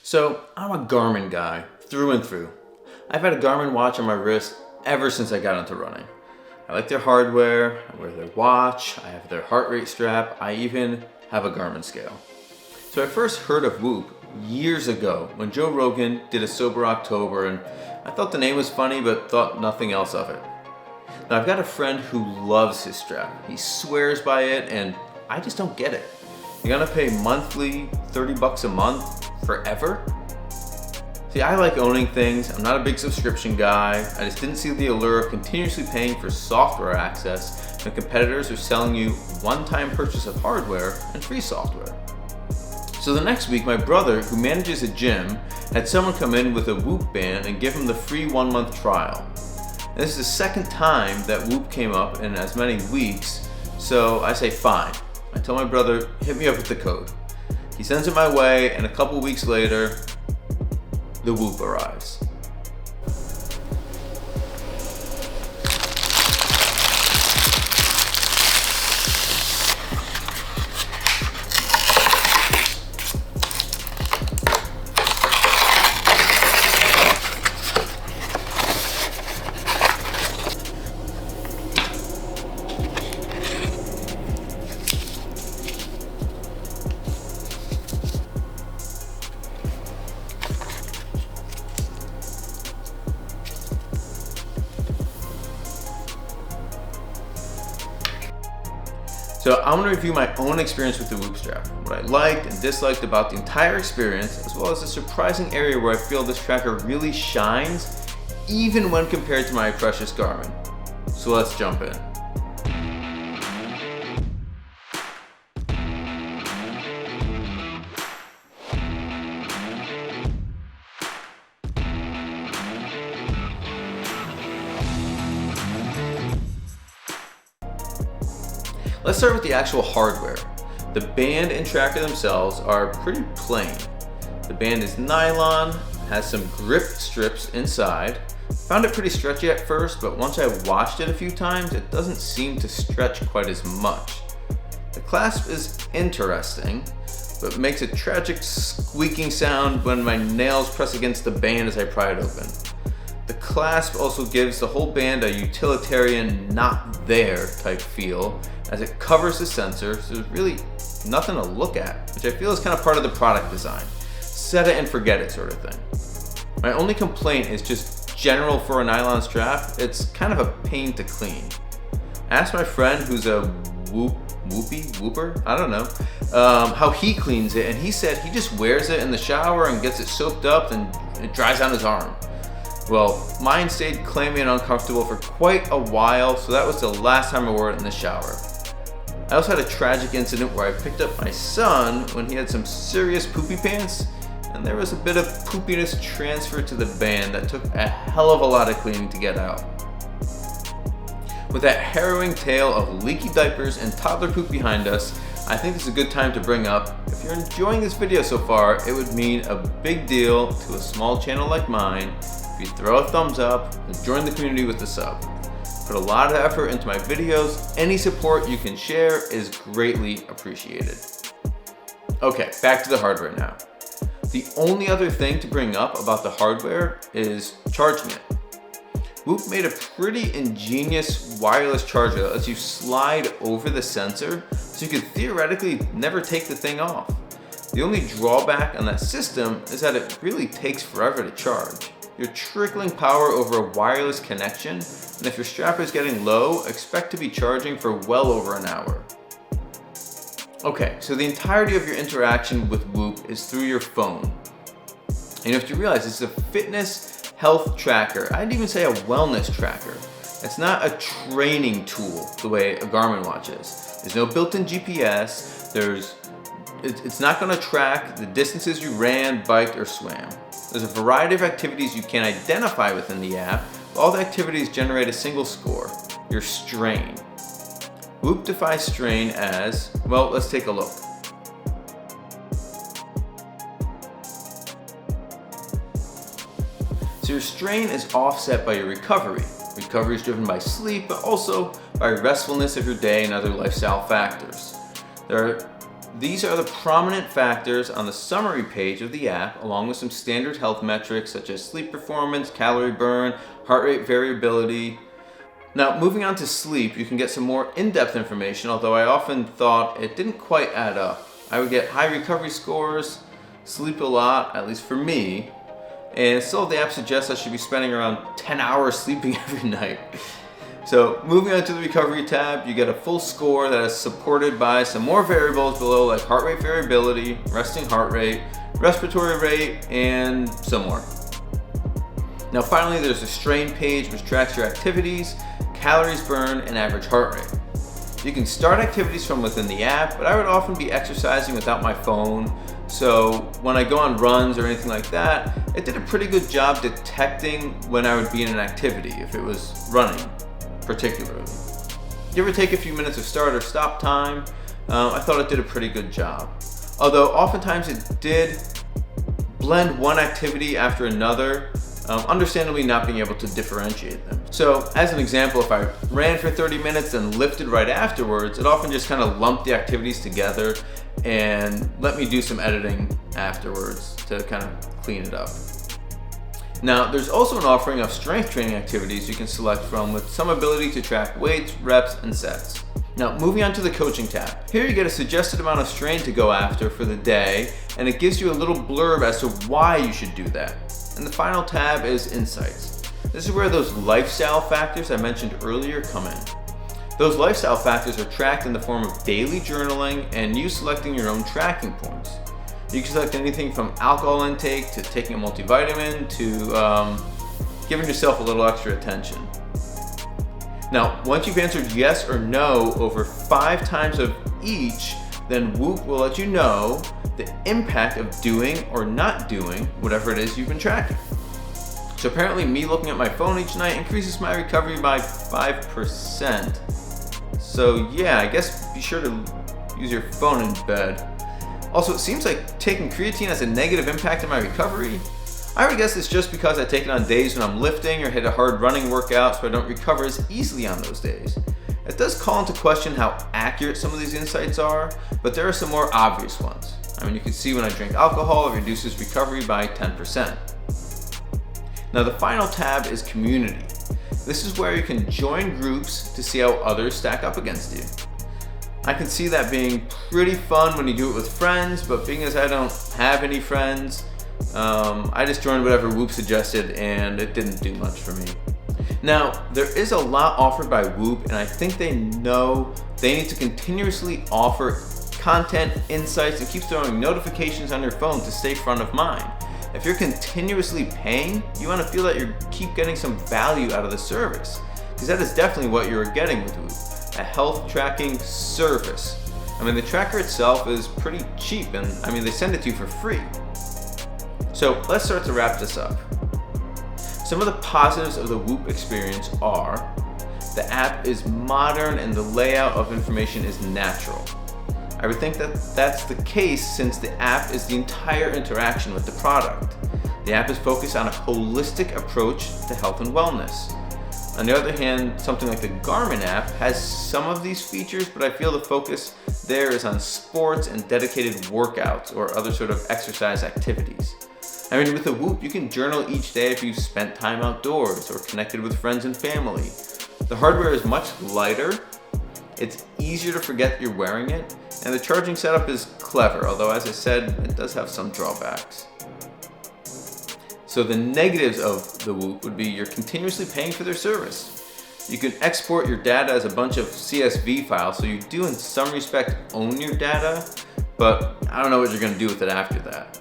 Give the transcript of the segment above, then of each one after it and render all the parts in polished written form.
So I'm a Garmin guy, through and through. I've had a Garmin watch on my wrist ever since I got into running. I like their hardware, I wear their watch, I have their heart rate strap, I even have a Garmin scale. So I first heard of Whoop years ago when Joe Rogan did a Sober October, and I thought the name was funny but thought nothing else of it. Now I've got a friend who loves his strap. He swears by it and I just don't get it. You're gonna pay monthly, $30 a month, forever? See, I like owning things. I'm not a big subscription guy. I just didn't see the allure of continuously paying for software access when competitors are selling you one-time purchase of hardware and free software. So the next week, my brother, who manages a gym, had someone come in with a Whoop band and give him the free 1-month trial. And this is the second time that Whoop came up in as many weeks, so I say fine. I tell my brother, hit me up with the code. He sends it my way, and a couple weeks later, the Whoop arrives. So I'm going to review my own experience with the Whoop strap, what I liked and disliked about the entire experience, as well as the surprising area where I feel this tracker really shines, even when compared to my precious Garmin. So let's jump in. Let's start with the actual hardware. The band and tracker themselves are pretty plain. The band is nylon, has some grip strips inside. Found it pretty stretchy at first, but once I washed it a few times, it doesn't seem to stretch quite as much. The clasp is interesting, but makes a tragic squeaking sound when my nails press against the band as I pry it open. The clasp also gives the whole band a utilitarian not there type feel, as it covers the sensor, so there's really nothing to look at, which I feel is kind of part of the product design. Set it and forget it sort of thing. My only complaint is just general for a nylon strap. It's kind of a pain to clean. I asked my friend who's a whooper, I don't know, how he cleans it, and he said he just wears it in the shower and gets it soaked up and it dries on his arm. Well, mine stayed clammy and uncomfortable for quite a while, so that was the last time I wore it in the shower. I also had a tragic incident where I picked up my son when he had some serious poopy pants, and there was a bit of poopiness transferred to the band that took a hell of a lot of cleaning to get out. With that harrowing tale of leaky diapers and toddler poop behind us, I think this is a good time to bring up, if you're enjoying this video so far, it would mean a big deal to a small channel like mine if you throw a thumbs up and join the community with a sub. Put a lot of effort into my videos. Any support you can share is greatly appreciated. Okay, back to the hardware now. The only other thing to bring up about the hardware is charging it. Whoop made a pretty ingenious wireless charger that lets you slide over the sensor, so you could theoretically never take the thing off. The only drawback on that system is that it really takes forever to charge. You're trickling power over a wireless connection, and if your strap is getting low, expect to be charging for well over an hour. Okay, so the entirety of your interaction with Whoop is through your phone. And you have to realize it's a fitness health tracker. I'd even say a wellness tracker. It's not a training tool the way a Garmin watch is. There's no built-in GPS. It's not going to track the distances you ran, biked, or swam. There's a variety of activities you can identify within the app, but all the activities generate a single score, your strain. Whoop defines strain as, well, let's take a look. So your strain is offset by your recovery. Recovery is driven by sleep, but also by restfulness of your day and other lifestyle factors. There are These are the prominent factors on the summary page of the app, along with some standard health metrics such as sleep performance, calorie burn, heart rate variability. Now, moving on to sleep, you can get some more in-depth information, although I often thought it didn't quite add up. I would get high recovery scores, sleep a lot, at least for me, and still the app suggests I should be spending around 10 hours sleeping every night. So moving on to the recovery tab, you get a full score that is supported by some more variables below, like heart rate variability, resting heart rate, respiratory rate, and some more. Now finally, there's a strain page which tracks your activities, calories burned, and average heart rate. You can start activities from within the app, but I would often be exercising without my phone, so when I go on runs or anything like that, it did a pretty good job detecting when I would be in an activity, if it was running particularly. Give or take a few minutes of start or stop time, I thought it did a pretty good job. Although oftentimes it did blend one activity after another, understandably not being able to differentiate them. So as an example, if I ran for 30 minutes and lifted right afterwards, it often just kind of lumped the activities together and let me do some editing afterwards to kind of clean it up. Now, there's also an offering of strength training activities you can select from with some ability to track weights, reps, and sets. Now, moving on to the coaching tab. Here you get a suggested amount of strain to go after for the day, and it gives you a little blurb as to why you should do that. And the final tab is Insights. This is where those lifestyle factors I mentioned earlier come in. Those lifestyle factors are tracked in the form of daily journaling and you selecting your own tracking points. You can select anything from alcohol intake to taking a multivitamin to giving yourself a little extra attention. Now, once you've answered yes or no over 5 times of each, then Whoop will let you know the impact of doing or not doing whatever it is you've been tracking. So apparently me looking at my phone each night increases my recovery by 5%. So yeah, I guess be sure to use your phone in bed. Also, it seems like taking creatine has a negative impact on my recovery. I would guess it's just because I take it on days when I'm lifting or hit a hard running workout, so I don't recover as easily on those days. It does call into question how accurate some of these insights are, but there are some more obvious ones. I mean, you can see when I drink alcohol, it reduces recovery by 10%. Now the final tab is Community. This is where you can join groups to see how others stack up against you. I can see that being pretty fun when you do it with friends, but being as I don't have any friends, I just joined whatever Whoop suggested and it didn't do much for me. Now, there is a lot offered by Whoop, and I think they know they need to continuously offer content, insights, and keep throwing notifications on your phone to stay front of mind. If you're continuously paying, you want to feel that you keep getting some value out of the service, because that is definitely what you're getting with Whoop, a health tracking service. I mean, the tracker itself is pretty cheap, and I mean, they send it to you for free. So let's start to wrap this up. Some of the positives of the Whoop experience are the app is modern and the layout of information is natural. I would think that that's the case since the app is the entire interaction with the product. The app is focused on a holistic approach to health and wellness. On the other hand, something like the Garmin app has some of these features, but I feel the focus there is on sports and dedicated workouts or other sort of exercise activities. I mean, with the Whoop, you can journal each day if you've spent time outdoors or connected with friends and family. The hardware is much lighter, it's easier to forget you're wearing it, and the charging setup is clever, although as I said, it does have some drawbacks. So the negatives of the Whoop would be you're continuously paying for their service. You can export your data as a bunch of CSV files, so you do in some respect own your data, but I don't know what you're going to do with it after that.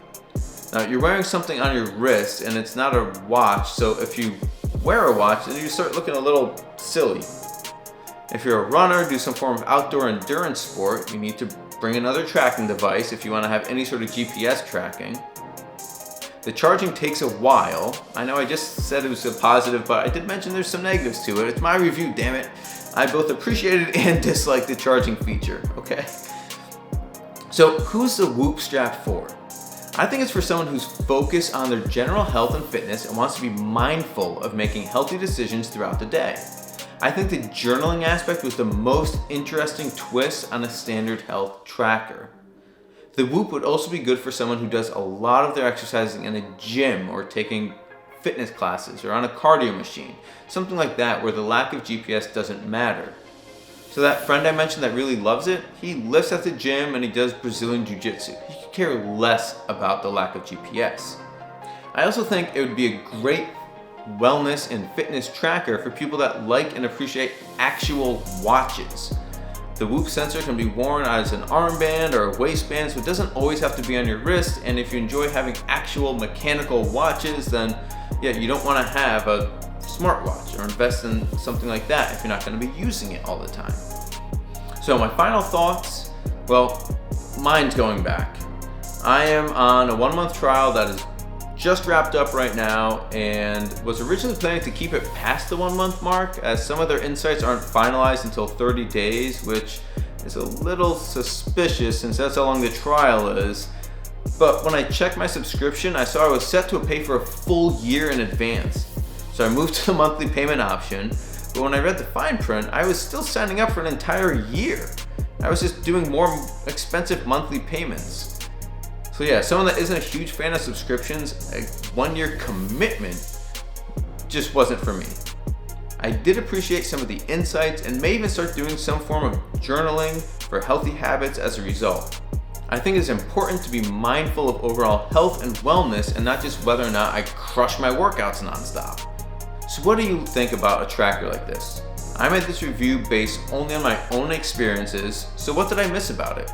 Now, you're wearing something on your wrist and it's not a watch, so if you wear a watch, then you start looking a little silly. If you're a runner, do some form of outdoor endurance sport, you need to bring another tracking device if you want to have any sort of GPS tracking. The charging takes a while. I know I just said it was a positive, but I did mention there's some negatives to it. It's my review, damn it. I both appreciated and disliked the charging feature, okay? So who's the Whoop strap for? I think it's for someone who's focused on their general health and fitness and wants to be mindful of making healthy decisions throughout the day. I think the journaling aspect was the most interesting twist on a standard health tracker. The Whoop would also be good for someone who does a lot of their exercising in a gym or taking fitness classes or on a cardio machine, something like that where the lack of GPS doesn't matter. So that friend I mentioned that really loves it, he lifts at the gym and he does Brazilian Jiu-Jitsu. He could care less about the lack of GPS. I also think it would be a great wellness and fitness tracker for people that like and appreciate actual watches. The Whoop sensor can be worn as an armband or a waistband, so it doesn't always have to be on your wrist. And if you enjoy having actual mechanical watches, then yeah, you don't want to have a smartwatch or invest in something like that if you're not going to be using it all the time. So my final thoughts, well, mine's going back. I am on a 1-month trial that is just wrapped up right now and was originally planning to keep it past the 1-month mark, as some of their insights aren't finalized until 30 days, which is a little suspicious since that's how long the trial is. But when I checked my subscription, I saw I was set to pay for a full year in advance. So I moved to the monthly payment option, but when I read the fine print, I was still signing up for an entire year. I was just doing more expensive monthly payments. So yeah, someone that isn't a huge fan of subscriptions, a 1-year commitment just wasn't for me. I did appreciate some of the insights and may even start doing some form of journaling for healthy habits as a result. I think it's important to be mindful of overall health and wellness and not just whether or not I crush my workouts nonstop. So what do you think about a tracker like this? I made this review based only on my own experiences, so what did I miss about it?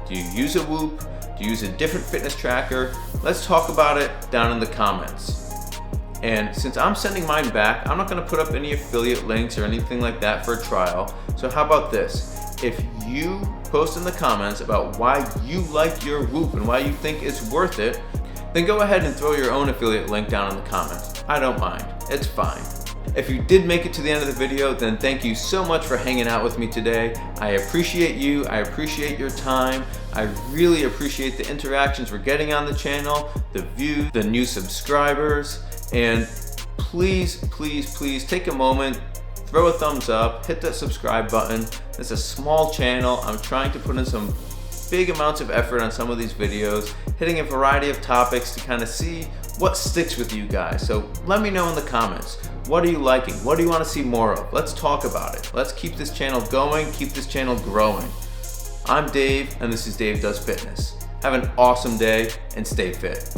Do you use a Whoop? Do you use a different fitness tracker? Let's talk about it down in the comments. And since I'm sending mine back, I'm not gonna put up any affiliate links or anything like that for a trial. So how about this? If you post in the comments about why you like your Whoop and why you think it's worth it, then go ahead and throw your own affiliate link down in the comments. I don't mind, it's fine. If you did make it to the end of the video, then thank you so much for hanging out with me today. I appreciate you, I appreciate your time. I really appreciate the interactions we're getting on the channel, the views, the new subscribers, and please, please, please take a moment, throw a thumbs up, hit that subscribe button. It's a small channel. I'm trying to put in some big amounts of effort on some of these videos, hitting a variety of topics to kind of see what sticks with you guys. So let me know in the comments. What are you liking? What do you want to see more of? Let's talk about it. Let's keep this channel going, keep this channel growing. I'm Dave, and this is Dave Does Fitness. Have an awesome day and stay fit.